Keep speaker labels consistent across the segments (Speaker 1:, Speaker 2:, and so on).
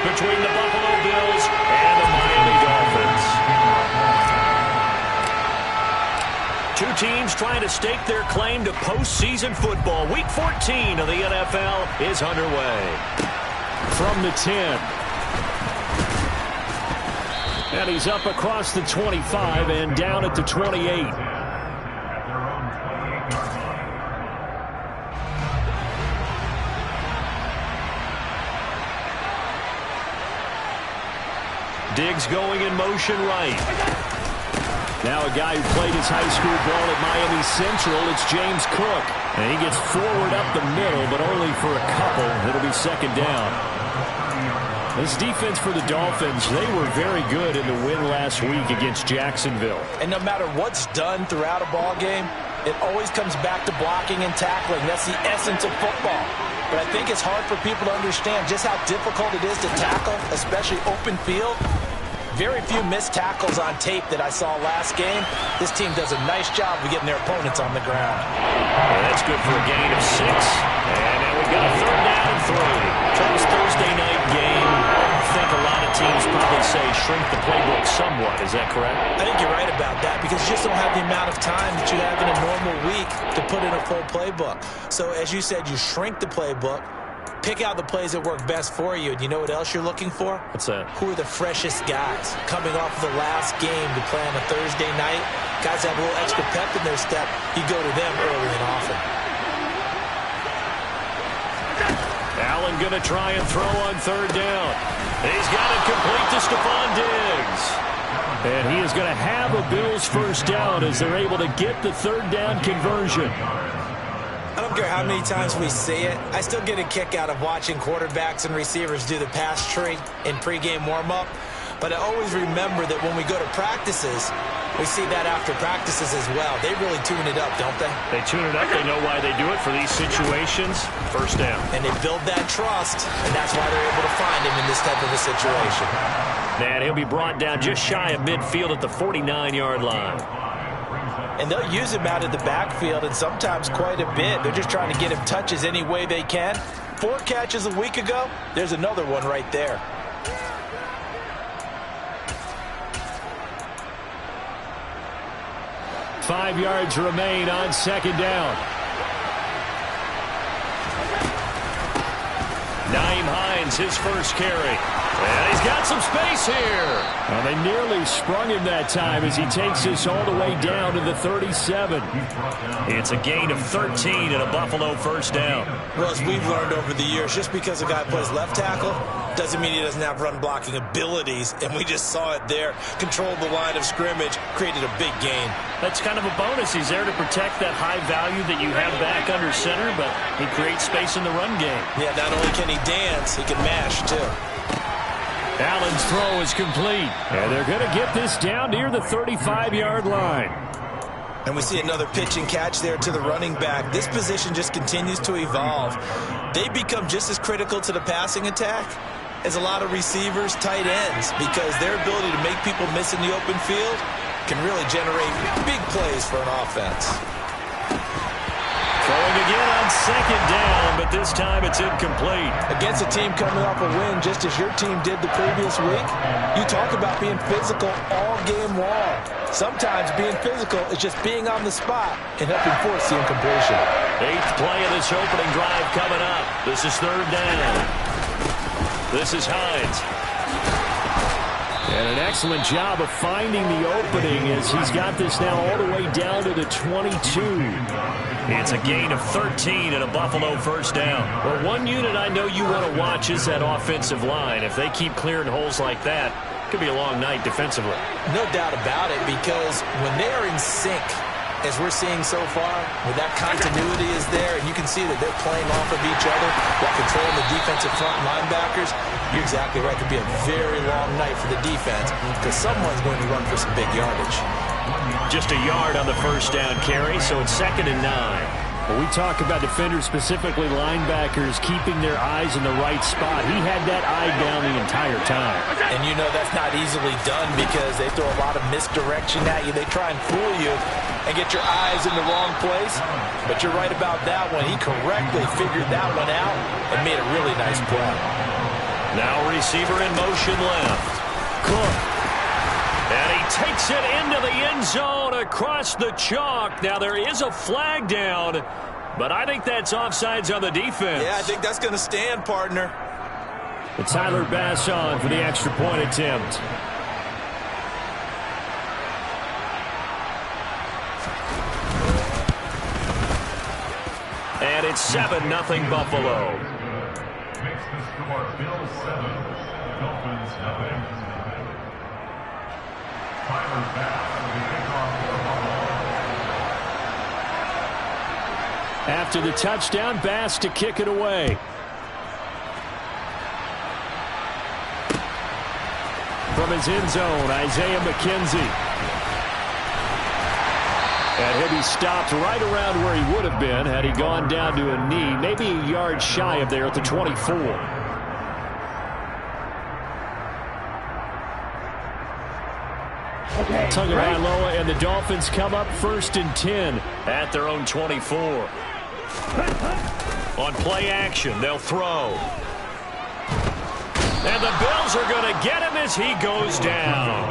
Speaker 1: between the Buffalo Bills and the Miami Dolphins. Two teams trying to stake their claim to postseason football. Week 14 of the NFL is underway. From the 10. And he's up across the 25 and down at the 28. Diggs going in motion right. Now a guy who played his high school ball at Miami Central, it's James Cook. And he gets forward up the middle, but only for a couple. It'll be second down. This defense for the Dolphins, they were very good in the win last week against Jacksonville.
Speaker 2: And no matter what's done throughout a ball game, it always comes back to blocking and tackling. That's the essence of football. But I think it's hard for people to understand just how difficult it is to tackle, especially open field. Very few missed tackles on tape that I saw last game. This team does a nice job of getting their opponents on the ground.
Speaker 1: Yeah, that's good for a gain of 6. And now we've got a third down and 3. Travis, Thursday night game. I think a lot of teams probably say shrink the playbook somewhat. Is that correct?
Speaker 2: I think you're right about that because you just don't have the amount of time that you have in a normal week to put in a full playbook. So as you said, you shrink the playbook. Pick out the plays that work best for you. And you know what else you're looking for?
Speaker 1: What's that?
Speaker 2: Who are the freshest guys coming off the last game to play on a Thursday night? Guys have a little extra pep in their step. You go to them early and often.
Speaker 1: Allen going to try and throw on third down. He's got it complete to Stephon Diggs. And he is going to have a Bills first down as they're able to get the third down conversion.
Speaker 2: I don't care how many times we see it. I still get a kick out of watching quarterbacks and receivers do the pass tree in pregame warm-up. But I always remember that when we go to practices, we see that after practices as well. They really tune it up, don't they?
Speaker 1: They tune it up. They know why they do it for these situations. First down.
Speaker 2: And they build that trust, and that's why they're able to find him in this type of a situation.
Speaker 1: And he'll be brought down just shy of midfield at the 49-yard line.
Speaker 2: And they'll use him out of the backfield, and sometimes quite a bit. They're just trying to get him touches any way they can. 4 catches a week ago. There's another one right there.
Speaker 1: Five yards remain on second down. Nyheim Hines, his first carry. And he's got some space here. Well, they nearly sprung him that time as he takes this all the way down to the 37. It's a gain of 13 and a Buffalo first down.
Speaker 2: Well, as we've learned over the years, just because a guy plays left tackle doesn't mean he doesn't have run-blocking abilities, and we just saw it there. Controlled the line of scrimmage, created a big gain.
Speaker 1: That's kind of a bonus. He's there to protect that high value that you have back under center, but he creates space in the run game.
Speaker 2: Yeah, not only can he dance, he can mash, too.
Speaker 1: Allen's throw is complete. And they're going to get this down near the 35-yard line.
Speaker 2: And we see another pitch and catch there to the running back. This position just continues to evolve. They become just as critical to the passing attack as a lot of receivers, tight ends, because their ability to make people miss in the open field can really generate big plays for an offense.
Speaker 1: Throwing again on second down, but this time it's incomplete.
Speaker 2: Against a team coming off a win just as your team did the previous week, you talk about being physical all game long. Sometimes being physical is just being on the spot and helping force the incompletion.
Speaker 1: 8th play of this opening drive coming up. This is third down. This is Hines. And an excellent job of finding the opening as he's got this now all the way down to the 22. It's a gain of 13 and a Buffalo first down. Well, one unit I know you want to watch is that offensive line. If they keep clearing holes like that, it could be a long night defensively.
Speaker 2: No doubt about it, because when they are in sync, as we're seeing so far, when that continuity is there, and you can see that they're playing off of each other while controlling the defensive front linebackers, you're exactly right. It could be a very long night for the defense because someone's going to run for some big yardage.
Speaker 1: Just a yard on the first down carry, so it's 2nd and 9. When we talk about defenders, specifically linebackers, keeping their eyes in the right spot, he had that eye down the entire time.
Speaker 2: And you know that's not easily done because they throw a lot of misdirection at you. They try and fool you and get your eyes in the wrong place. But you're right about that one. He correctly figured that one out and made a really nice play.
Speaker 1: Now receiver in motion left. Cook. And he takes it into the end zone across the chalk. Now there is a flag down, but I think that's offsides on the defense.
Speaker 2: Yeah, I think that's going to stand, partner.
Speaker 1: And Tyler Bass on for the extra point attempt. And it's 7-0 Buffalo.
Speaker 3: Makes the score Bills 7, Dolphins 0. Tyler Bass will be kickoff for Buffalo.
Speaker 1: After the touchdown, Bass to kick it away. From his end zone, Isaiah McKenzie. And he'll be stopped right around where he would have been had he gone down to a knee, maybe a yard shy of there at the 24. Tagovailoa and the Dolphins come up 1st and 10 at their own 24. On play action, they'll throw. And the Bills are going to get him as he goes down.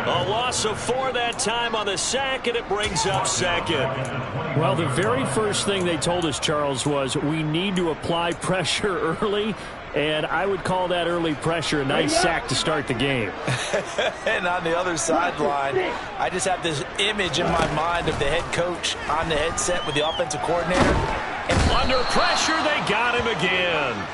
Speaker 1: A loss of 4 that time on the sack, and it brings up 2nd. Well, the very first thing they told us, Charles, was we need to apply pressure early, and I would call that early pressure a nice sack to start the game.
Speaker 2: And on the other sideline, I just have this image in my mind of the head coach on the headset with the offensive coordinator.
Speaker 1: And under pressure, they got him again.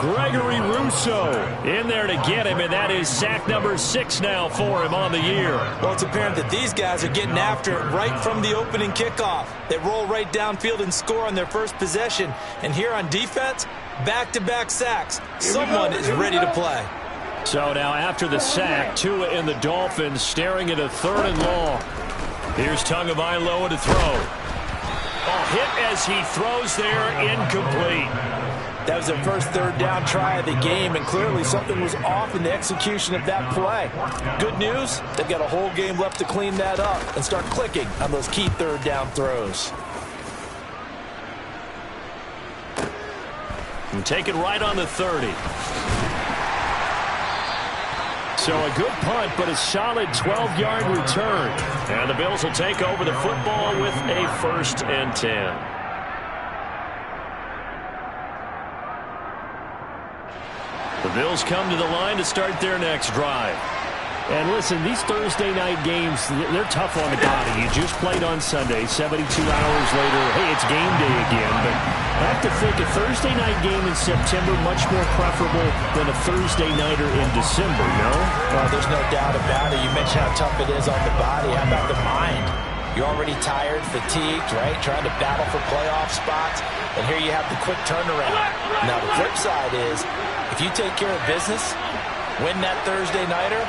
Speaker 1: Gregory Rousseau in there to get him, and that is sack number 6 now for him on the year.
Speaker 2: Well, it's apparent that these guys are getting after it right from the opening kickoff. They roll right downfield and score on their first possession. And here on defense, back-to-back sacks. Someone is ready to play.
Speaker 1: So now after the sack, Tua and the Dolphins staring at a 3rd and long. Here's Tagovailoa to throw. Hit as he throws there, incomplete.
Speaker 2: That was their first 3rd down try of the game, and clearly something was off in the execution of that play. Good news, they've got a whole game left to clean that up and start clicking on those key 3rd down throws.
Speaker 1: And take it right on the 30. So a good punt, but a solid 12-yard return. And the Bills will take over the football with a 1st and 10. The Bills come to the line to start their next drive. And listen, these Thursday night games, they're tough on the body. You just played on Sunday, 72 hours later, hey, it's game day again. But I have to think a Thursday night game in September much more preferable than a Thursday nighter in December, no?
Speaker 2: Well, there's no doubt about it. You mentioned how tough it is on the body. How about the mind? You're already tired, fatigued, right? Trying to battle for playoff spots. And here you have the quick turnaround. Now, the flip side is, if you take care of business, win that Thursday nighter,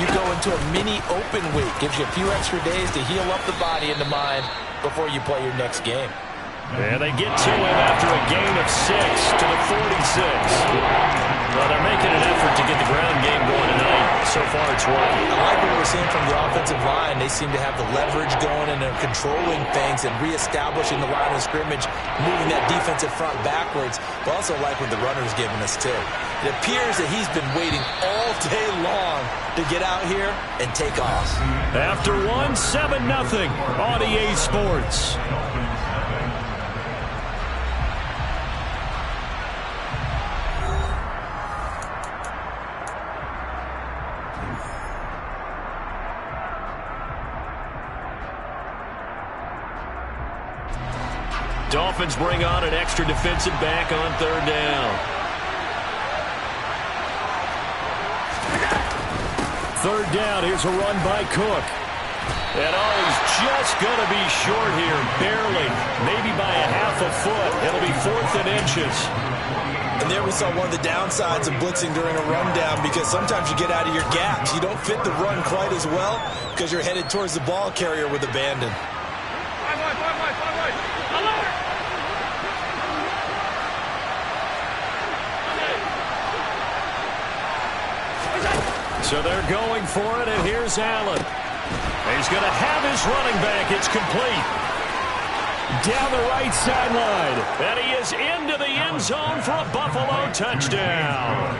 Speaker 2: you go into a mini open week. Gives you a few extra days to heal up the body and the mind before you play your next game.
Speaker 1: And they get to him after a gain of 6 to the 46. Well, they're making an effort to get the ground game going tonight. So far, it's working.
Speaker 2: I like what we're seeing from the offensive line. They seem to have the leverage going, and they're controlling things and reestablishing the line of scrimmage, moving that defensive front backwards. But also like what the runner's giving us, too. It appears that he's been waiting all day long to get out here and take off.
Speaker 1: After 7-0 on EA Sports. Dolphins bring on an extra defensive back on 3rd down. 3rd down, here's a run by Cook. And he's just going to be short here, barely, maybe by a half a foot. It'll be 4th and inches.
Speaker 2: And there we saw one of the downsides of blitzing during a rundown, because sometimes you get out of your gaps. You don't fit the run quite as well because you're headed towards the ball carrier with abandon.
Speaker 1: So they're going for it, and here's Allen. He's going to have his running back. It's complete. Down the right sideline. And he is into the end zone for a Buffalo touchdown.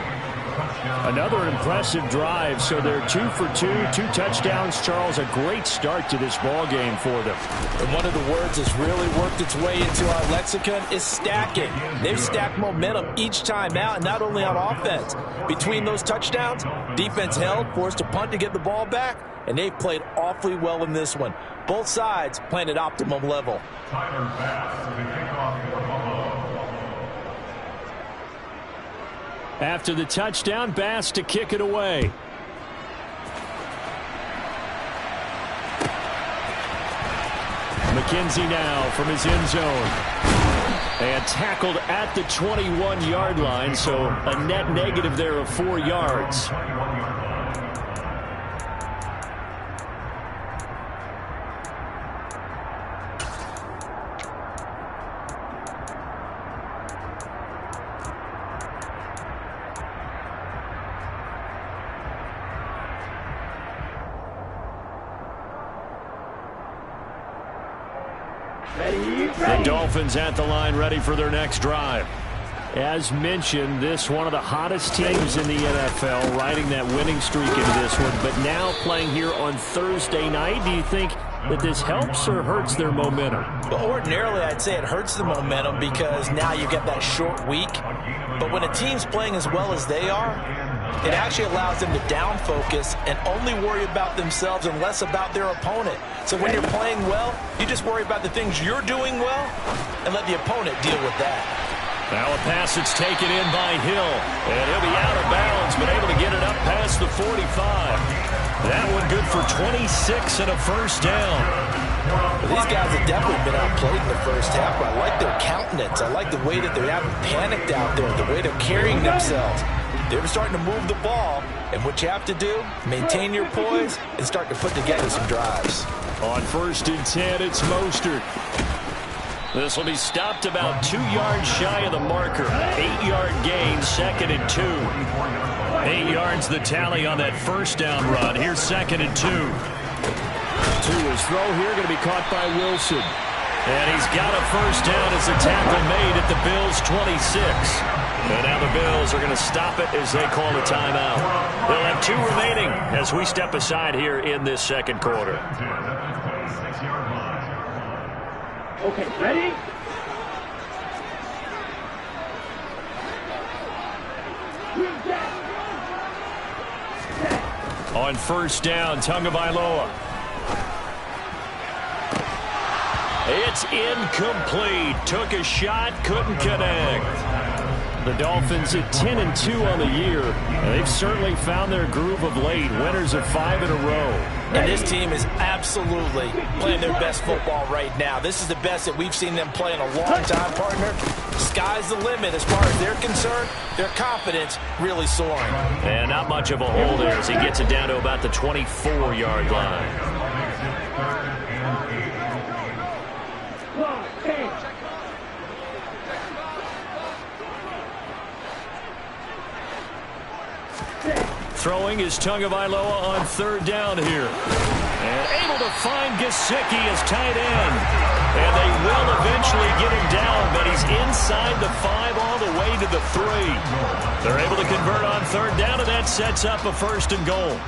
Speaker 1: Another impressive drive, so they're 2 for 2, 2 touchdowns. Charles, a great start to this ball game for them.
Speaker 2: And one of the words that's really worked its way into our lexicon is stacking. They've stacked momentum each time out, not only on offense. Between those touchdowns, defense held, forced a punt to get the ball back, and they've played awfully well in this one. Both sides playing at optimum level.
Speaker 3: Tyler Bass, the kickoff for Buffalo.
Speaker 1: After the touchdown, Bass to kick it away. McKenzie now from his end zone. And tackled at the 21-yard line, so a net negative there of 4 yards. The Dolphins at the line, ready for their next drive. As mentioned, this one of the hottest teams in the NFL, riding that winning streak into this one, but now playing here on Thursday night. Do you think that this helps or hurts their momentum?
Speaker 2: Well, ordinarily, I'd say it hurts the momentum because now you get that short week. But when a team's playing as well as they are, it actually allows them to down focus and only worry about themselves and less about their opponent. So when you're playing well, you just worry about the things you're doing well and let the opponent deal with that.
Speaker 1: Now a pass that's taken in by Hill, and he'll be out of bounds, but able to get it up past the 45. That one good for 26 and a first down.
Speaker 2: Well, these guys have definitely been outplayed in the first half, but I like their countenance. I like the way that they haven't panicked out there, the way they're carrying themselves. They're starting to move the ball, and what you have to do, maintain your poise and start to put together some drives.
Speaker 1: On 1st and 10, it's Mostert. This will be stopped about 2 yards shy of the marker. 8-yard gain, 2nd and 2. 8 yards the tally on that first down run. Here's 2nd and 2. To his throw here, going to be caught by Wilson. And he's got a first down as the tackle made at the Bills' 26. And now the Bills are going to stop it as they call a timeout. They'll have 2 remaining as we step aside here in this second quarter.
Speaker 4: Okay, ready?
Speaker 1: On first down, Tagovailoa. It's incomplete. Took a shot, couldn't connect. The Dolphins at 10-2 on the year. They've certainly found their groove of late. Winners of 5 in a row.
Speaker 2: And this team is absolutely playing their best football right now. This is the best that we've seen them play in a long time, partner. Sky's the limit as far as they're concerned. Their confidence really soaring.
Speaker 1: And not much of a hole there as he gets it down to about the 24-yard line. Throwing is Tagovailoa on 3rd down here. And able to find Gesicki as tight end. And they will eventually get him down, but he's inside the 5 all the way to the 3. They're able to convert on 3rd down, and that sets up a 1st and goal.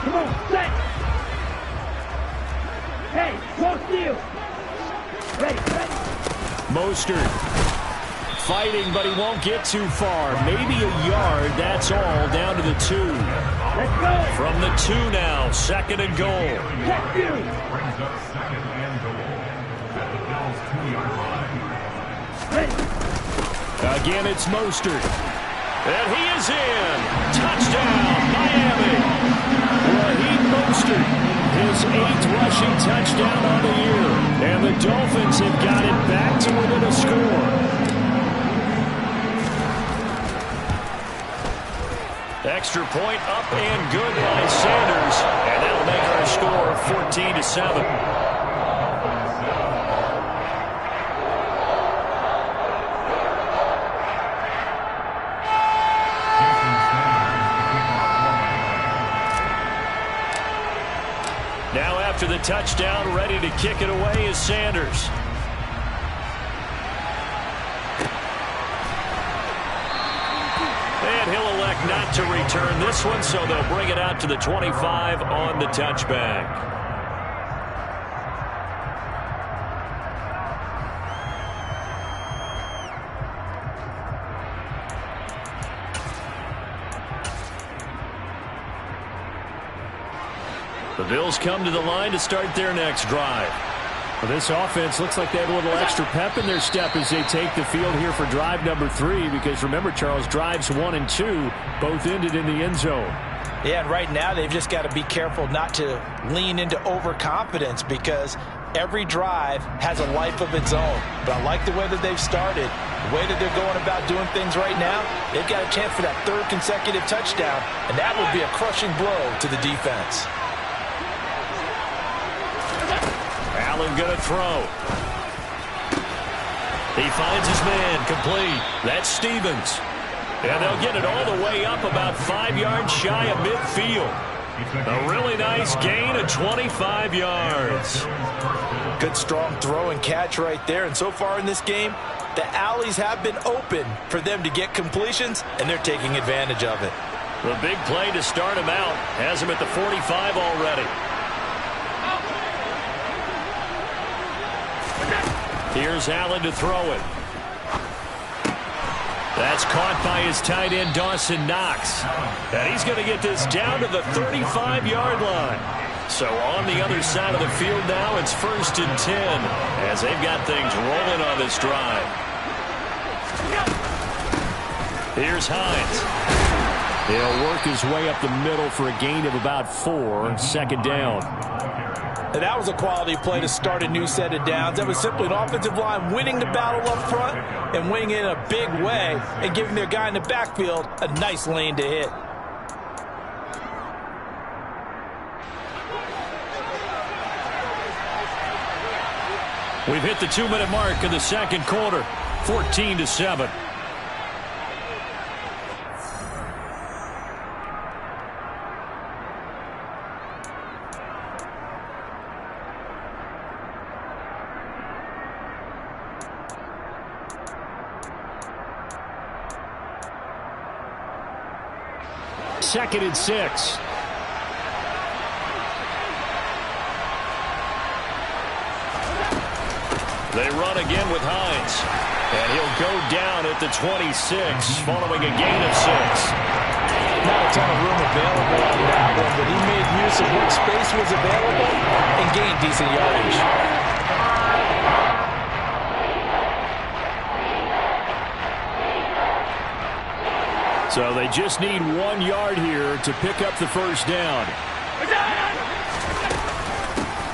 Speaker 4: Come on, set! Hey, close to you! Ready, ready!
Speaker 1: Mostert fighting, but he won't get too far. Maybe a yard, that's all, down to the 2.
Speaker 4: Let's go!
Speaker 1: From the 2 now, 2nd and goal.
Speaker 4: Check you!
Speaker 3: Brings up 2nd and goal at the Bills' 2-yard line.
Speaker 4: Ready!
Speaker 1: Again, it's Mostert. And he is in. Touchdown, Miami. Raheem Mostert, his 8th rushing touchdown on the year. And the Dolphins have got it back to within a score. Extra point up and good by Sanders. And that'll make our score 14-7. after the touchdown, ready to kick it away is Sanders. And he'll elect not to return this one, so they'll bring it out to the 25 on the touchback. The Bills come to the line to start their next drive. Well, this offense looks like they have a little extra pep in their step as they take the field here for drive number 3, because remember, Charles, drives 1 and 2 both ended in the end zone.
Speaker 2: Yeah, and right now they've just got to be careful not to lean into overconfidence, because every drive has a life of its own. But I like the way that they've started, the way that they're going about doing things right now. They've got a chance for that 3rd consecutive touchdown, and that would be a crushing blow to the defense.
Speaker 1: Allen going to throw. He finds his man, complete. That's Stevens. And they'll get it all the way up about 5 yards shy of midfield. A really nice gain of 25 yards.
Speaker 2: Good strong throw and catch right there. And so far in this game, the alleys have been open for them to get completions, and they're taking advantage of it.
Speaker 1: The big play to start him out has him at the 45 already. Here's Allen to throw it. That's caught by his tight end, Dawson Knox. And he's going to get this down to the 35-yard line. So on the other side of the field now, it's 1st and 10 as they've got things rolling on this drive. Here's Hines. He'll work his way up the middle for a gain of about 4, 2nd down.
Speaker 2: And that was a quality play to start a new set of downs. That was simply an offensive line winning the battle up front and winning it in a big way and giving their guy in the backfield a nice lane to hit.
Speaker 1: We've hit the 2-minute mark in the 2nd quarter, 14-7. Second and 6. They run again with Hines. And he'll go down at the 26, following a gain of 6.
Speaker 2: Not a ton of room available on that one, but he made use of what space was available and gained decent yardage.
Speaker 1: So they just need 1 yard here to pick up the 1st down.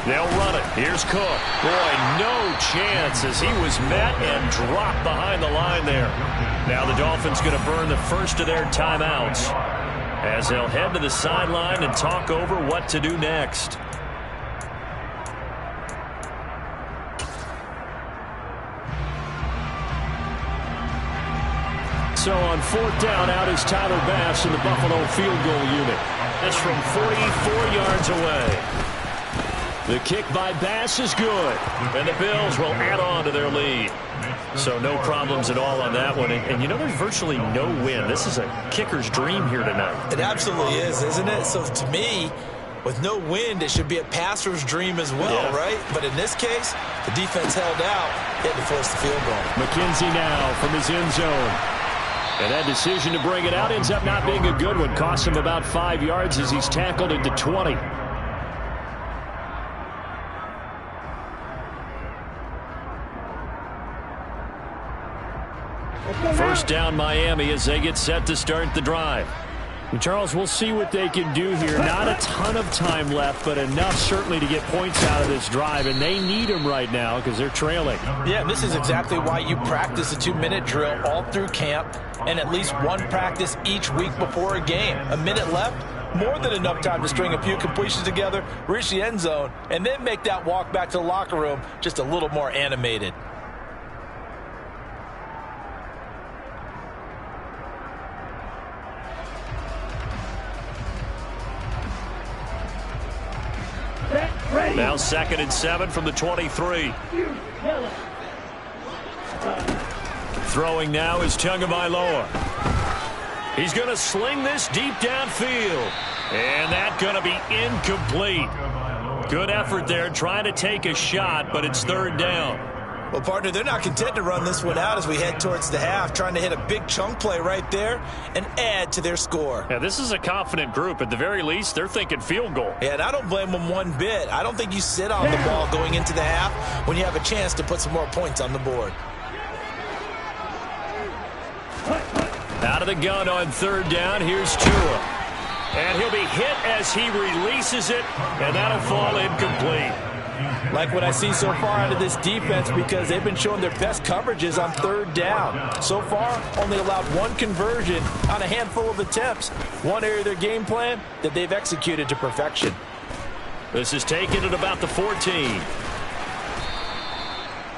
Speaker 1: They'll run it. Here's Cook. Boy, no chance as he was met and dropped behind the line there. Now the Dolphins going to burn the first of their timeouts as they'll head to the sideline and talk over what to do next. So on 4th down, out is Tyler Bass in the Buffalo field goal unit. That's from 44 yards away. The kick by Bass is good, and the Bills will add on to their lead. So no problems at all on that one. And you know, there's virtually no wind. This is a kicker's dream here tonight.
Speaker 2: It absolutely is, isn't it? So to me, with no wind, it should be a passer's dream as well, right? But in this case, the defense held out, had to force the field goal.
Speaker 1: McKenzie now from his end zone. And that decision to bring it out ends up not being a good one. Costs him about 5 yards as he's tackled at the 20. First down Miami as they get set to start the drive. And Charles, we'll see what they can do here. Not a ton of time left, but enough certainly to get points out of this drive, and they need them right now because they're trailing.
Speaker 2: Yeah, this is exactly why you practice a 2-minute drill all through camp and at least one practice each week before a game. A minute left, more than enough time to string a few completions together, reach the end zone, and then make that walk back to the locker room just a little more animated.
Speaker 4: Set, ready.
Speaker 1: Now 2nd and 7 from the 23. Throwing now is Tagovailoa. He's going to sling this deep downfield. And that's going to be incomplete. Good effort there trying to take a shot, but it's 3rd down.
Speaker 2: Well, partner, they're not content to run this one out as we head towards the half, trying to hit a big chunk play right there and add to their score.
Speaker 1: Yeah, this is a confident group. At the very least, they're thinking field goal.
Speaker 2: Yeah, and I don't blame them one bit. I don't think you sit on the ball going into the half when you have a chance to put some more points on the board.
Speaker 1: Out of the gun on 3rd down, here's Tua. And he'll be hit as he releases it, and that'll fall incomplete.
Speaker 2: Like what I see so far out of this defense, because they've been showing their best coverages on 3rd down. So far, only allowed 1 conversion on a handful of attempts. One area of their game plan that they've executed to perfection.
Speaker 1: This is taken at about the 14.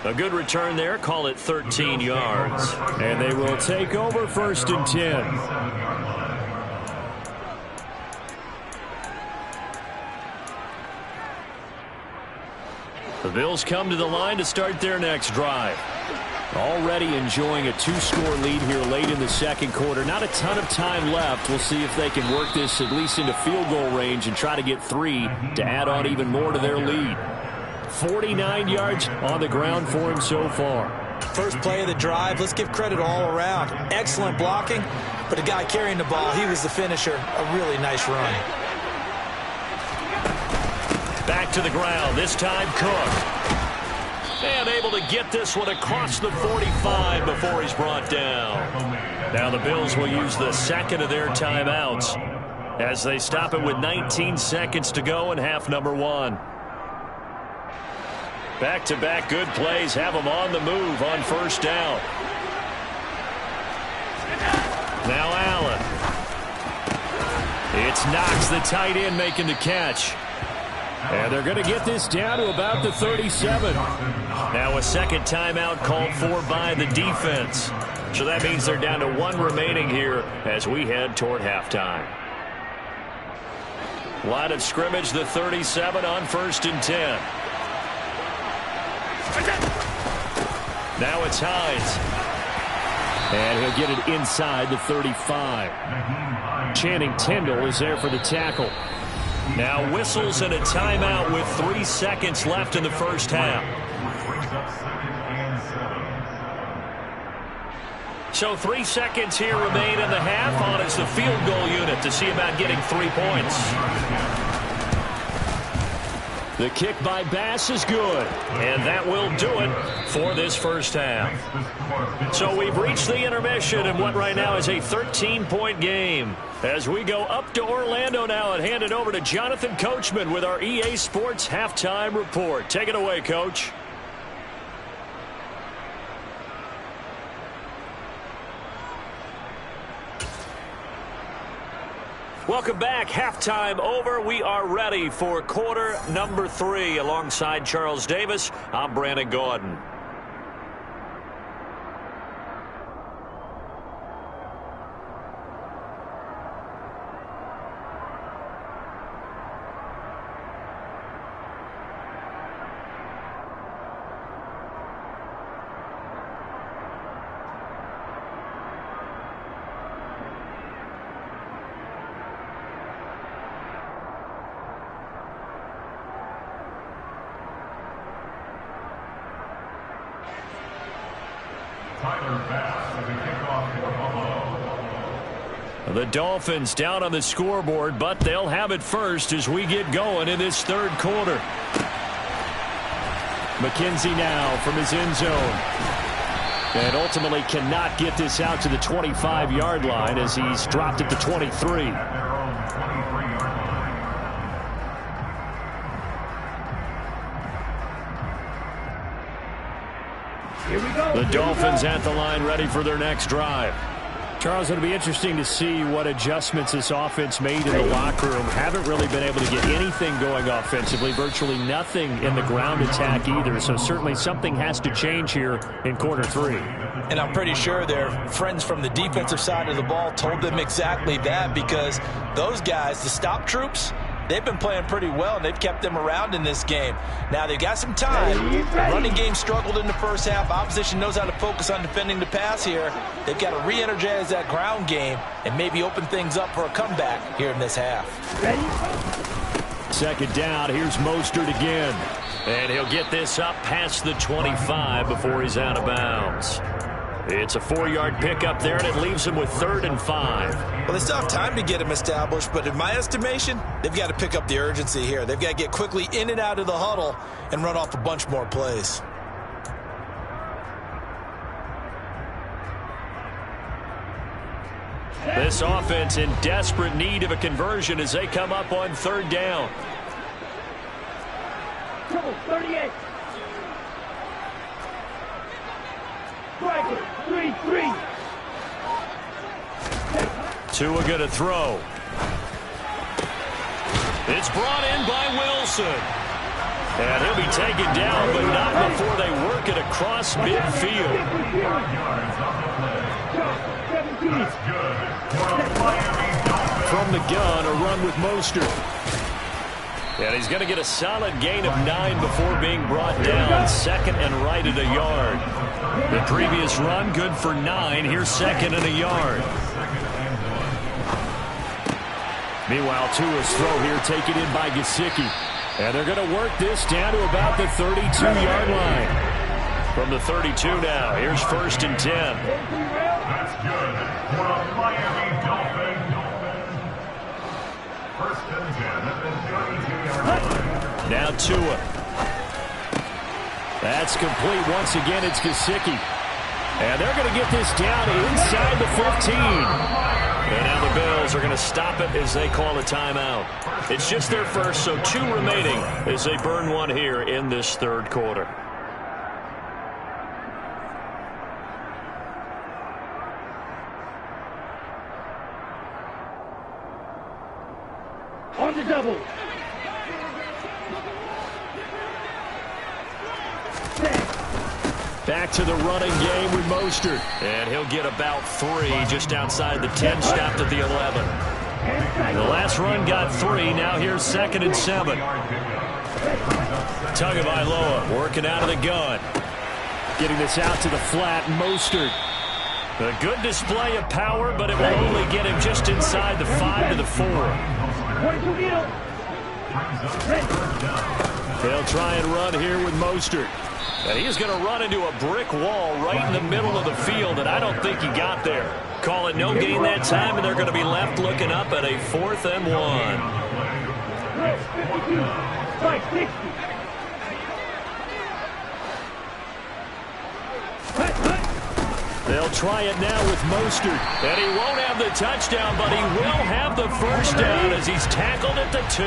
Speaker 1: A good return there. Call it 13 yards. And they will take over 1st and 10. The Bills come to the line to start their next drive. Already enjoying a 2-score lead here late in the 2nd quarter. Not a ton of time left. We'll see if they can work this at least into field goal range and try to get 3 to add on even more to their lead. 49 yards on the ground for him so far.
Speaker 2: First play of the drive, let's give credit all around. Excellent blocking, but the guy carrying the ball, he was the finisher. A really nice run.
Speaker 1: Back to the ground, this time Cook. And able to get this one across the 45 before he's brought down. Now the Bills will use the 2nd of their timeouts as they stop it with 19 seconds to go in half number 1. Back-to-back good plays have them on the move on 1st down. Now Allen. It's Knox, the tight end, making the catch. And they're going to get this down to about the 37. Now a 2nd timeout called for by the defense. So that means they're down to 1 remaining here as we head toward halftime. Line of scrimmage, the 37 on 1st and 10. Now it's Hines. And he'll get it inside the 35. Channing Tindall is there for the tackle. Now whistles and a timeout with 3 seconds left in the 1st half. So 3 seconds here remain in the half on as the field goal unit to see about getting 3 points. The kick by Bass is good, and that will do it for this 1st half. So we've reached the intermission in what right now is a 13-point game. As we go up to Orlando now and hand it over to Jonathan Coachman with our EA Sports Halftime Report. Take it away, Coach. Welcome back. Halftime over. We are ready for quarter number 3. Alongside Charles Davis, I'm Brandon Gordon. The Dolphins down on the scoreboard, but they'll have it first as we get going in this 3rd quarter. McKenzie now from his end zone. And ultimately cannot get this out to the 25-yard line as he's dropped at the 23. The Dolphins at the line ready for their next drive. Charles, it'll be interesting to see what adjustments this offense made in the locker room. Haven't really been able to get anything going offensively, virtually nothing in the ground attack either. So certainly something has to change here in quarter 3.
Speaker 2: And I'm pretty sure their friends from the defensive side of the ball told them exactly that, because those guys, the stop troops, they've been playing pretty well, and they've kept them around in this game. Now, they've got some time. The running game struggled in the first half. Opposition knows how to focus on defending the pass here. They've got to re-energize that ground game and maybe open things up for a comeback here in this half.
Speaker 4: Ready?
Speaker 1: Second down, here's Mostert again. And he'll get this up past the 25 before he's out of bounds. It's a 4-yard pickup there, and it leaves him with 3rd and 5.
Speaker 2: Well, they still have time to get him established, but in my estimation, they've got to pick up the urgency here. They've got to get quickly in and out of the huddle and run off a bunch more plays.
Speaker 1: This offense in desperate need of a conversion as they come up on 3rd down.
Speaker 4: Trouble, 38. Striker, 3-3.
Speaker 1: Tua going to throw. It's brought in by Wilson. And he'll be taken down, but not before they work it across midfield. From the gun, a run with Mostert. And he's going to get a solid gain of 9 before being brought down. 2nd and right at a yard. The previous run, good for 9. Here's 2nd and a yard. Meanwhile, Tua's throw here taken in by Gesicki. And they're going to work this down to about the 32-yard line. From the 32 now, here's 1st and 10.
Speaker 3: That's good for the Miami Dolphins. 1st and 10 at the 32-yard line.
Speaker 1: Now Tua. That's complete once again. It's Gesicki. And they're going to get this down inside the 15. And now the Bills are going to stop it as they call a timeout. It's just their first, so 2 remaining as they burn one here in this 3rd quarter.
Speaker 4: On the double.
Speaker 1: Back to the running game with Mostert. And he'll get about 3 just outside the 10, stopped at the 11. The last run got 3. Now here's 2nd and 7. Tagovailoa working out of the gun. Getting this out to the flat. Mostert. A good display of power, but it will only get him just inside the 5 to the 4. They'll try and run here with Mostert. And he's going to run into a brick wall right in the middle of the field, and I don't think he got there. Call it no gain that time, and they're going to be left looking up at a 4th and 1. They'll try it now with Mostert. And he won't have the touchdown, but he will have the 1st down as he's tackled at the 2.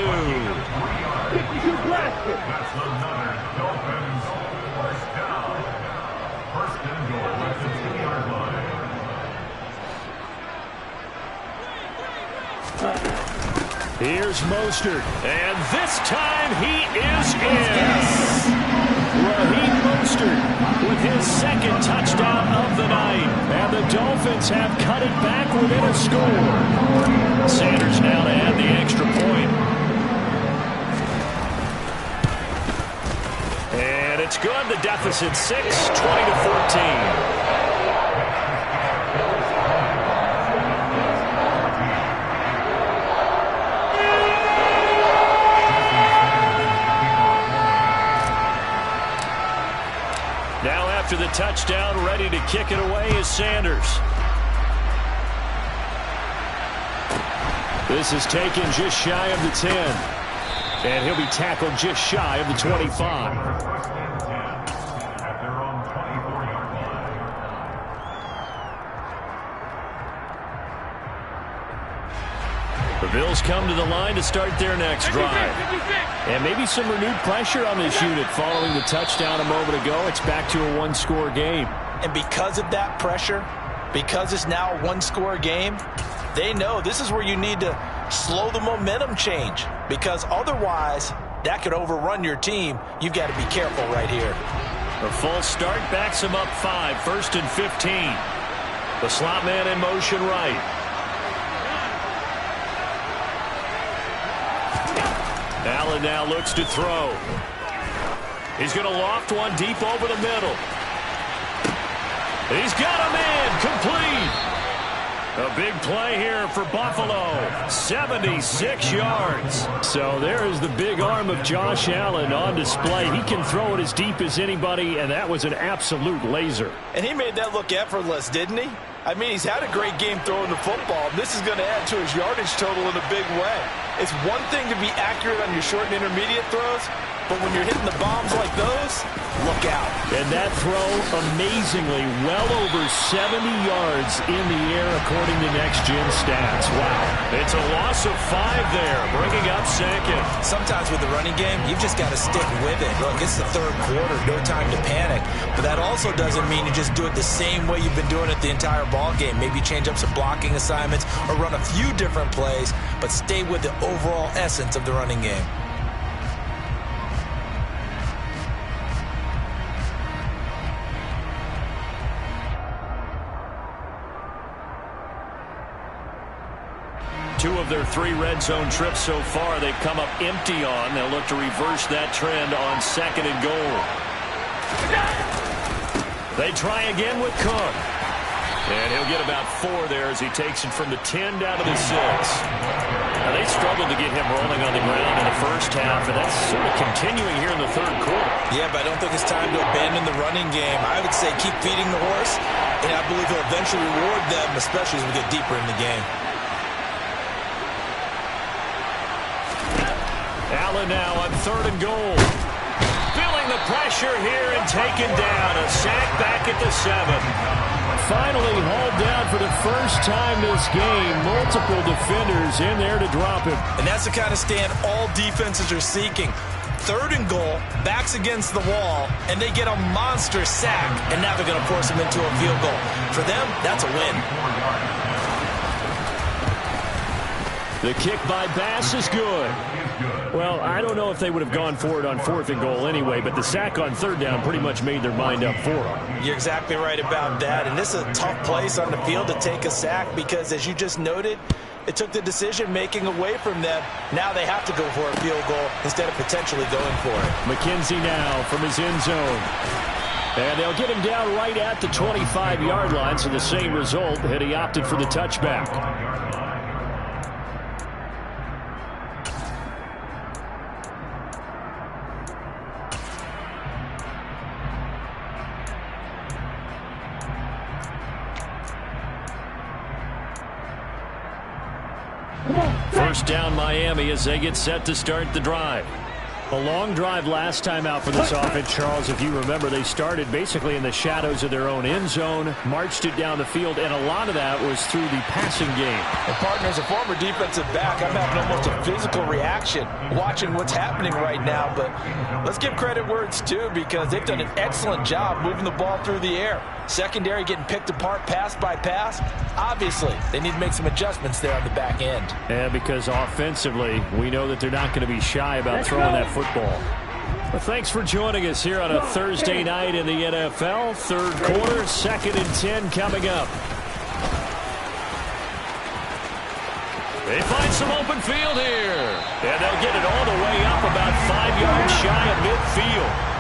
Speaker 3: That's another Dolphins 1st down. 1st and goal at the 2-yard line.
Speaker 1: Here's Mostert. And this time he is in. Raheem Mostert with his 2nd touchdown of the night. And the Dolphins have cut it back within a score. Sanders now to add the extra point. And it's good. The deficit 6, 20-14. After the touchdown, ready to kick it away is Sanders. This is taken just shy of the 10. And he'll be tackled just shy of the 25. The Bills come to the line to start their next drive. And maybe some renewed pressure on this unit following the touchdown a moment ago. It's back to a 1-score game.
Speaker 2: And because of that pressure, because it's now a 1-score game, they know this is where you need to slow the momentum change. Because otherwise, that could overrun your team. You've got to be careful right here.
Speaker 1: A false start backs him up 5, 1st and 15. The slot man in motion right. Allen now looks to throw. He's going to loft one deep over the middle. He's got a man complete. A big play here for Buffalo. 76 yards. So there is the big arm of Josh Allen on display. He can throw it as deep as anybody, and that was an absolute laser.
Speaker 2: And he made that look effortless, didn't he? I mean, he's had a great game throwing the football. This is going to add to his yardage total in a big way. It's one thing to be accurate on your short and intermediate throws, but when you're hitting the bombs like those, look out.
Speaker 1: And that throw, amazingly, well over 70 yards in the air, according to Next Gen Stats. Wow. It's a loss of 5 there, bringing up second.
Speaker 2: Sometimes with the running game, you've just got to stick with it. Look, it's the third quarter, no time to panic. But that also doesn't mean you just do it the same way you've been doing it the entire ball game. Maybe change up some blocking assignments or run a few different plays, but stay with the overall essence of the running game.
Speaker 1: Two of their 3 red zone trips so far, they've come up empty on. They'll look to reverse that trend on 2nd and goal. They try again with Cook. And he'll get about 4 there as he takes it from the 10 down to the 6. Now, they struggled to get him rolling on the ground in the first half, and that's sort of continuing here in the third quarter.
Speaker 2: Yeah, but I don't think it's time to abandon the running game. I would say keep feeding the horse, and I believe he'll eventually reward them, especially as we get deeper in the game.
Speaker 1: Allen now on 3rd and goal. Feeling the pressure here and taken down. A sack back at the 7. Finally hauled down for the first time this game. Multiple defenders in there to drop him.
Speaker 2: And that's the kind of stand all defenses are seeking. 3rd and goal, backs against the wall, and they get a monster sack, and now they're going to force him into a field goal. For them, that's a win.
Speaker 1: The kick by Bass is good. Well, I don't know if they would have gone for it on 4th and goal anyway, but the sack on 3rd down pretty much made their mind up for them.
Speaker 2: You're exactly right about that, and this is a tough place on the field to take a sack because, as you just noted, it took the decision-making away from them. Now they have to go for a field goal instead of potentially going for it.
Speaker 1: McKenzie now from his end zone. And they'll get him down right at the 25-yard line, so the same result had he opted for the touchback. First down Miami as they get set to start the drive. A long drive last time out for this offense, Charles. If you remember, they started basically in the shadows of their own end zone, marched it down the field, and a lot of that was through the passing game.
Speaker 2: And partner, as a former defensive back, I'm having almost a physical reaction watching what's happening right now. But let's give credit where it's due because they've done an excellent job moving the ball through the air. Secondary getting picked apart pass by pass. Obviously, they need to make some adjustments there on the back end.
Speaker 1: Yeah, because offensively, we know that they're not going to be shy about throwing that football. Well, thanks for joining us here on a Thursday night in the NFL. 3rd quarter, 2nd and 10 coming up. They find some open field here. And they'll get it all the way up about 5 yards shy of midfield.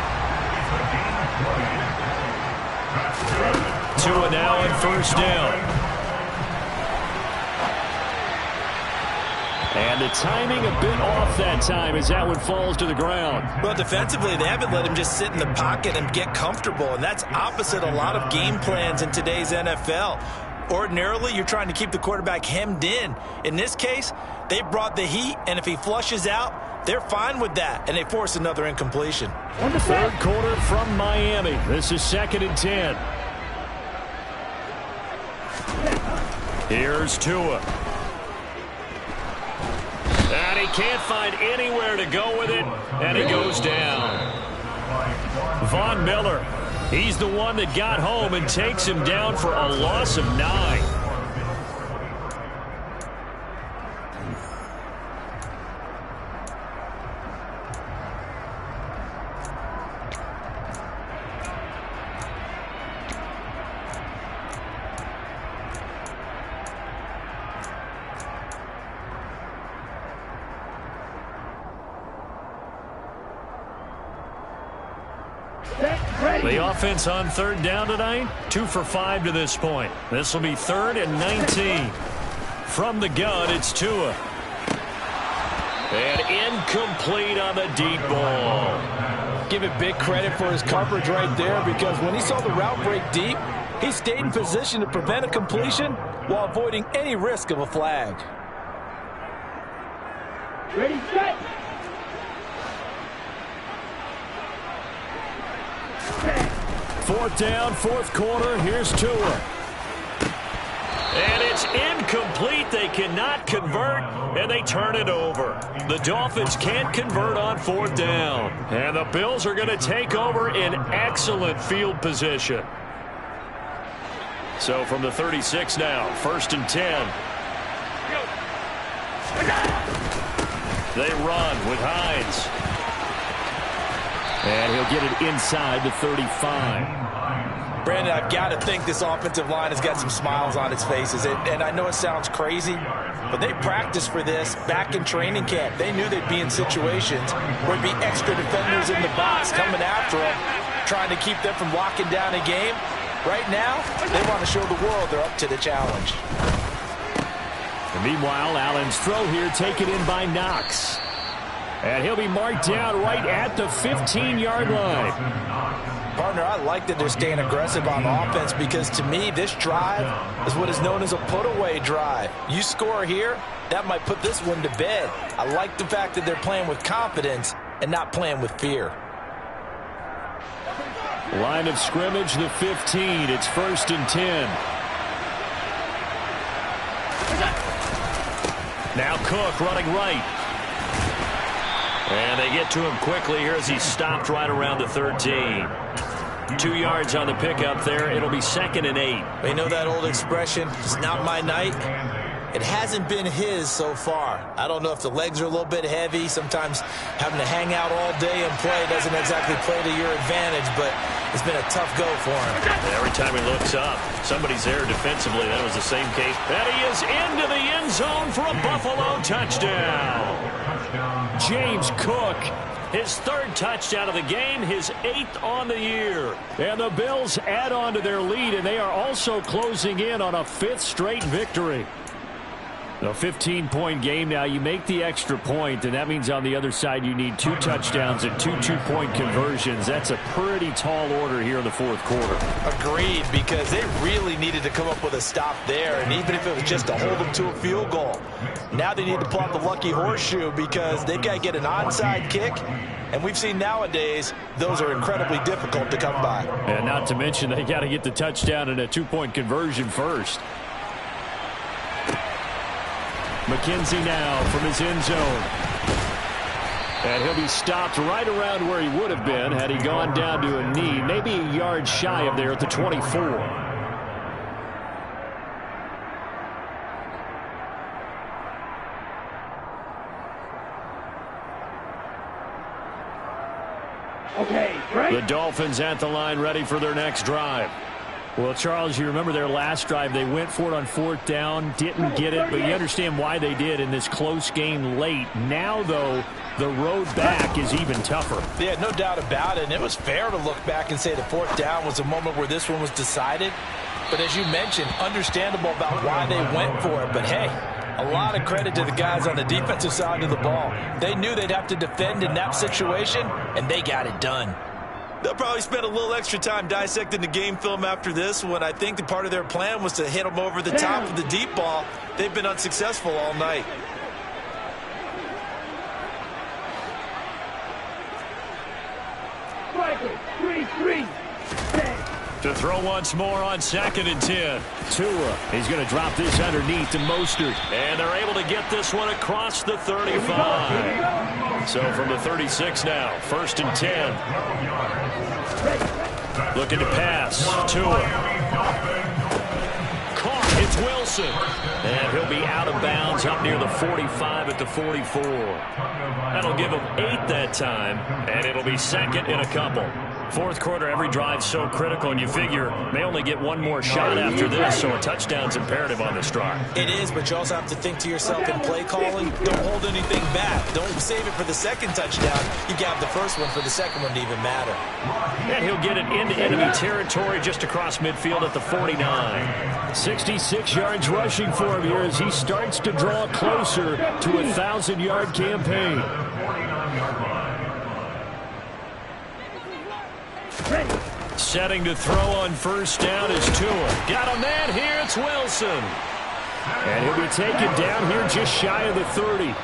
Speaker 1: Tua now on 1st down. And the timing a bit off that time as that one falls to the ground.
Speaker 2: Well, defensively, they haven't let him just sit in the pocket and get comfortable, and that's opposite a lot of game plans in today's NFL. Ordinarily, you're trying to keep the quarterback hemmed in. In this case, they brought the heat, and if he flushes out, they're fine with that, and they force another incompletion.
Speaker 1: 3rd quarter from Miami. This is 2nd and 10. Here's Tua. And he can't find anywhere to go with it, and he goes down. Von Miller, he's the one that got home and takes him down for a loss of 9. The offense on third down tonight, 2 for 5 to this point. This will be 3rd and 19. From the gun, it's Tua. And incomplete on the deep ball.
Speaker 2: Give it big credit for his coverage right there, because when he saw the route break deep, he stayed in position to prevent a completion while avoiding any risk of a flag.
Speaker 4: Ready, set.
Speaker 1: 4th down, 4th quarter. Here's Tua. And it's incomplete. They cannot convert, and they turn it over. The Dolphins can't convert on 4th down. And the Bills are going to take over in excellent field position. So from the 36 now, 1st and 10. They run with Hines. And he'll get it inside the 35.
Speaker 2: Brandon, I've got to think this offensive line has got some smiles on its faces. And I know it sounds crazy, but they practiced for this back in training camp. They knew they'd be in situations where there'd be extra defenders in the box coming after them, trying to keep them from locking down a game. Right now, they want to show the world they're up to the challenge.
Speaker 1: And meanwhile, Allen's throw here taken in by Knox. And he'll be marked down right at the 15-yard line.
Speaker 2: Partner, I like that they're staying aggressive on offense, because to me, this drive is what is known as a put-away drive. You score here, that might put this one to bed. I like the fact that they're playing with confidence and not playing with fear.
Speaker 1: Line of scrimmage, the 15. It's 1st and 10. Now Cook running right. And they get to him quickly here as he's stopped right around the 13. 2 yards on the pickup there. It'll be 2nd and 8.
Speaker 2: They know that old expression, it's not my night. It hasn't been his so far. I don't know if the legs are a little bit heavy. Sometimes having to hang out all day and play doesn't exactly play to your advantage, but it's been a tough go for him.
Speaker 1: Every time he looks up, somebody's there defensively. That was the same case. And he is into the end zone for a Buffalo touchdown. James Cook, his 3rd touchdown of the game, his 8th on the year. And the Bills add on to their lead, and they are also closing in on a 5th straight victory. A 15-point game now. You make the extra point, and that means on the other side you need 2 touchdowns and 2 two-point conversions. That's a pretty tall order here in the 4th quarter.
Speaker 2: Agreed, because they really needed to come up with a stop there, and even if it was just to hold them to a field goal. Now they need to pull out the lucky horseshoe, because they've got to get an onside kick, and we've seen nowadays those are incredibly difficult to come by.
Speaker 1: And not to mention they got to get the touchdown and a 2-point conversion first. McKenzie now from his end zone. And he'll be stopped right around where he would have been had he gone down to a knee, maybe a yard shy of there at the 24.
Speaker 4: Okay, right.
Speaker 1: The Dolphins at the line, ready for their next drive. Well, Charles, you remember their last drive. They went for it on 4th down, didn't get it, but you understand why they did in this close game late. Now, though, the road back is even tougher.
Speaker 2: Yeah, no doubt about it, and it was fair to look back and say the 4th down was a moment where this one was decided. But as you mentioned, understandable about why they went for it. But, hey, a lot of credit to the guys on the defensive side of the ball. They knew they'd have to defend in that situation, and they got it done. They'll probably spend a little extra time dissecting the game film after this one. I think the part of their plan was to hit them over the top of the deep ball. They've been unsuccessful all night.
Speaker 4: Michael, 3-3.
Speaker 1: To throw once more on 2nd and 10. Tua, he's going to drop this underneath to Mostert. And they're able to get this one across the 35. So from the 36 now, 1st and 10. Looking to pass. Tua. Caught. It's Wilson. And he'll be out of bounds up near the 45 at the 44. That'll give him 8 that time. And it'll be 2nd and a couple. Fourth quarter, every drive's so critical, and you figure may only get one more shot after this, so a touchdown's imperative on this drive.
Speaker 2: It is, but you also have to think to yourself in play calling, don't hold anything back. Don't save it for the second touchdown. You got the first one for the second one to even matter.
Speaker 1: And he'll get it into enemy territory just across midfield at the 49. 66 yards rushing for him here as he starts to draw closer to a 1,000-yard campaign. Setting to throw on first down is Tua. Got a man here, it's Wilson. And he'll be taken down here just shy of the 30.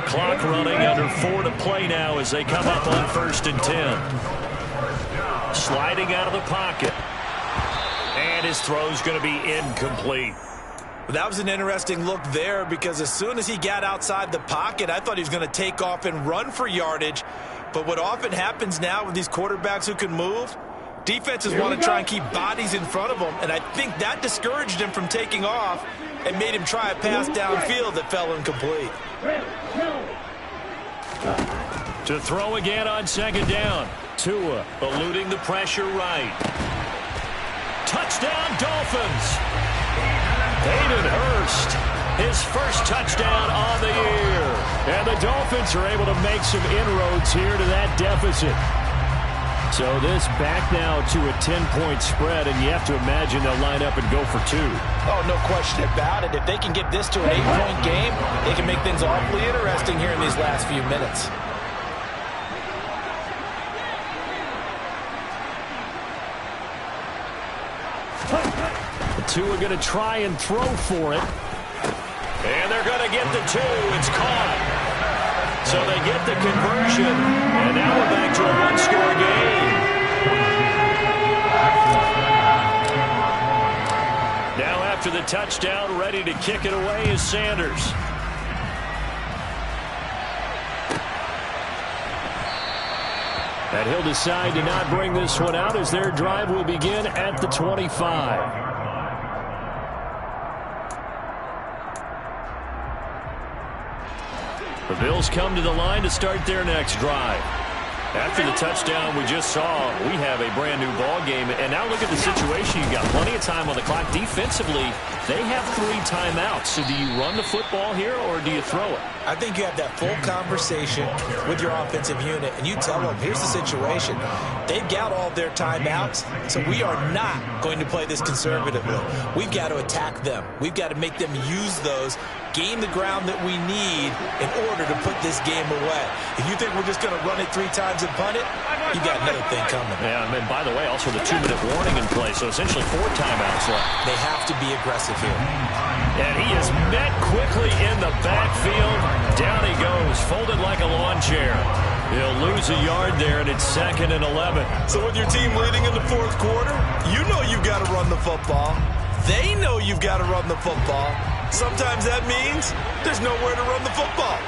Speaker 1: Clock running, under 4 to play now as they come up on 1st and 10. Sliding out of the pocket. And his throw's going to be incomplete.
Speaker 2: That was an interesting look there because as soon as he got outside the pocket, I thought he was going to take off and run for yardage. But what often happens now with these quarterbacks who can move, defenses want to try and keep bodies in front of them, and I think that discouraged him from taking off and made him try a pass downfield that fell incomplete.
Speaker 1: To throw again on 2nd down. Tua eluding the pressure right. Touchdown, Dolphins. Hayden Hurst, his first touchdown on the year. And the Dolphins are able to make some inroads here to that deficit. So this back now to a 10-point spread, and you have to imagine they'll line up and go for 2.
Speaker 2: Oh, no question about it. If they can get this to an 8-point game, they can make things awfully interesting here in these last few minutes.
Speaker 1: The 2 are going to try and throw for it. And they're going to get the 2. It's caught. So they get the conversion. And now we're back to a 1-score game. Now after the touchdown, ready to kick it away is Sanders. And he'll decide to not bring this one out as their drive will begin at the 25. The Bills come to the line to start their next drive. After the touchdown we just saw, we have a brand-new ball game. And now look at the situation. You've got plenty of time on the clock. Defensively, they have 3 timeouts. So do you run the football here or do you throw it?
Speaker 2: I think you have that full conversation with your offensive unit, and you tell them, here's the situation. They've got all their timeouts, so we are not going to play this conservatively. We've got to attack them. We've got to make them use those, gain the ground that we need in order to put this game away. If you think we're just going to run it 3 times and punt it, you got another thing coming.
Speaker 1: Yeah, and by the way, also the 2-minute warning in play, so essentially 4 timeouts left.
Speaker 2: They have to be aggressive here.
Speaker 1: And he is met quickly in the backfield. Down he goes, folded like a lawn chair. He'll lose a yard there, and it's 2nd and 11.
Speaker 2: So with your team leading in the 4th quarter, you know you've got to run the football. They know you've got to run the football. Sometimes that means there's nowhere to run the football.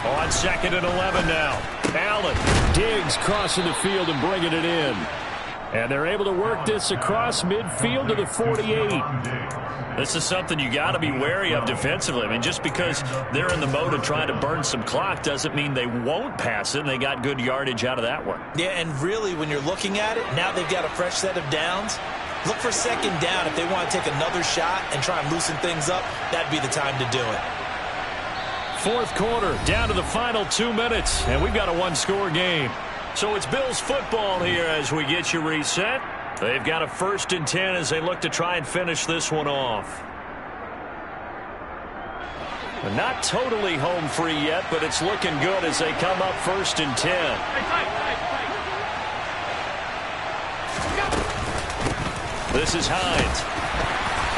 Speaker 1: On 2nd and 11 now. Allen, Diggs crossing the field and bringing it in. And they're able to work this across midfield to the 48. This is something you got to be wary of defensively. I mean, just because they're in the mode of trying to burn some clock doesn't mean they won't pass it, and they got good yardage out of that one.
Speaker 2: Yeah, and really, when you're looking at it, now they've got a fresh set of downs. Look for 2nd down. If they want to take another shot and try and loosen things up, that'd be the time to do it.
Speaker 1: 4th quarter, down to the final 2 minutes, and we've got a 1-score game. So it's Bills football here as we get you reset. They've got a 1st and 10 as they look to try and finish this one off. But not totally home free yet, but it's looking good as they come up 1st and 10. This is Hines.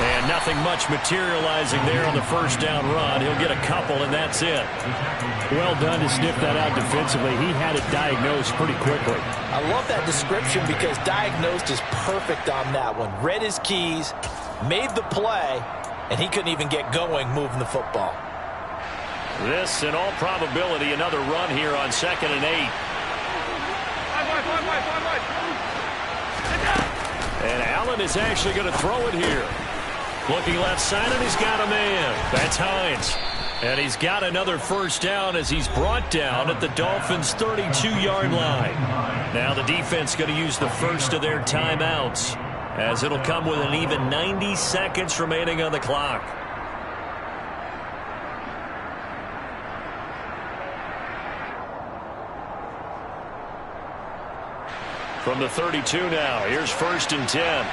Speaker 1: And nothing much materializing there on the 1st down run. He'll get a couple, and that's it. Well done to sniff that out defensively. He had it diagnosed pretty quickly.
Speaker 2: I love that description because diagnosed is perfect on that one. Read his keys, made the play, and he couldn't even get going moving the football.
Speaker 1: This, in all probability, another run here on 2nd and 8. And Allen is actually going to throw it here. Looking left side, and he's got a man. That's Hines. And he's got another first down as he's brought down at the Dolphins' 32-yard line. Now the defense going to use the first of their timeouts, as it'll come with an even 90 seconds remaining on the clock. From the 32 now, here's 1st and 10.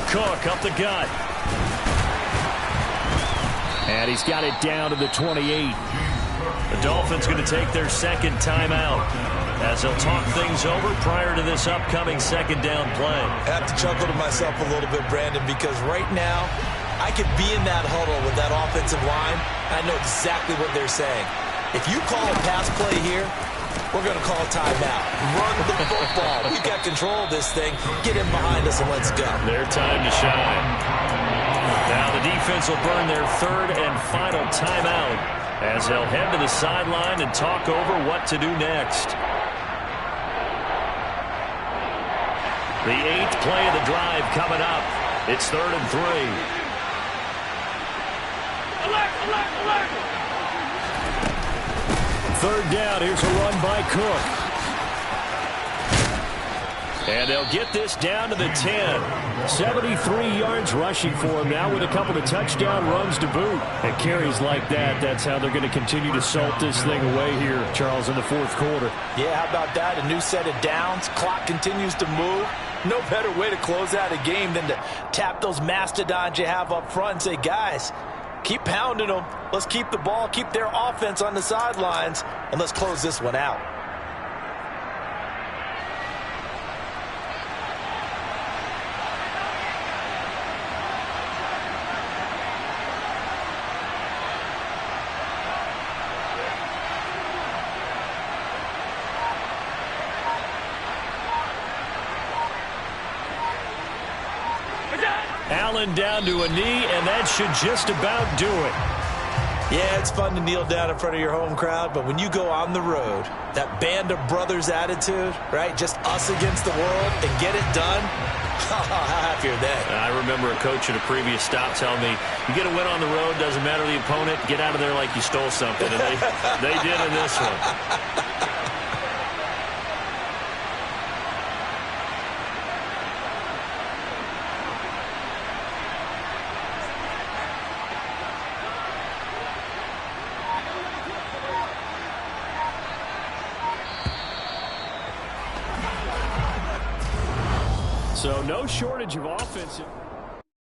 Speaker 1: Cook up the gut. And he's got it down to the 28. The Dolphins going to take their second timeout as they'll talk things over prior to this upcoming second down play.
Speaker 2: I have to chuckle to myself a little bit, Brandon, because right now I could be in that huddle with that offensive line. I know exactly what they're saying. If you call a pass play here, we're going to call a timeout. Run the football. We've got control of this thing. Get in behind us and let's go.
Speaker 1: Their time to shine. Now the defense will burn their third and final timeout as they'll head to the sideline and talk over what to do next. The 8th play of the drive coming up. It's 3rd and 3.
Speaker 4: Alert, alert, alert!
Speaker 1: 3rd down. Here's a run by Cook. And they'll get this down to the 10. 73 yards rushing for him now with a couple of touchdown runs to boot. And carries like that, that's how they're going to continue to salt this thing away here, Charles, in the 4th quarter.
Speaker 2: Yeah, how about that? A new set of downs. Clock continues to move. No better way to close out a game than to tap those mastodons you have up front and say, guys, keep pounding them. Let's keep the ball, keep their offense on the sidelines, and let's close this one out.
Speaker 1: Allen down to a knee, and that should just about do it.
Speaker 2: Yeah, it's fun to kneel down in front of your home crowd, but when you go on the road, that band of brothers attitude, right, just us against the world, and get it done, how happy are they?
Speaker 1: I remember a coach at a previous stop telling me, you get a win on the road, doesn't matter the opponent, get out of there like you stole something, and they did in this one. So no shortage of offensive.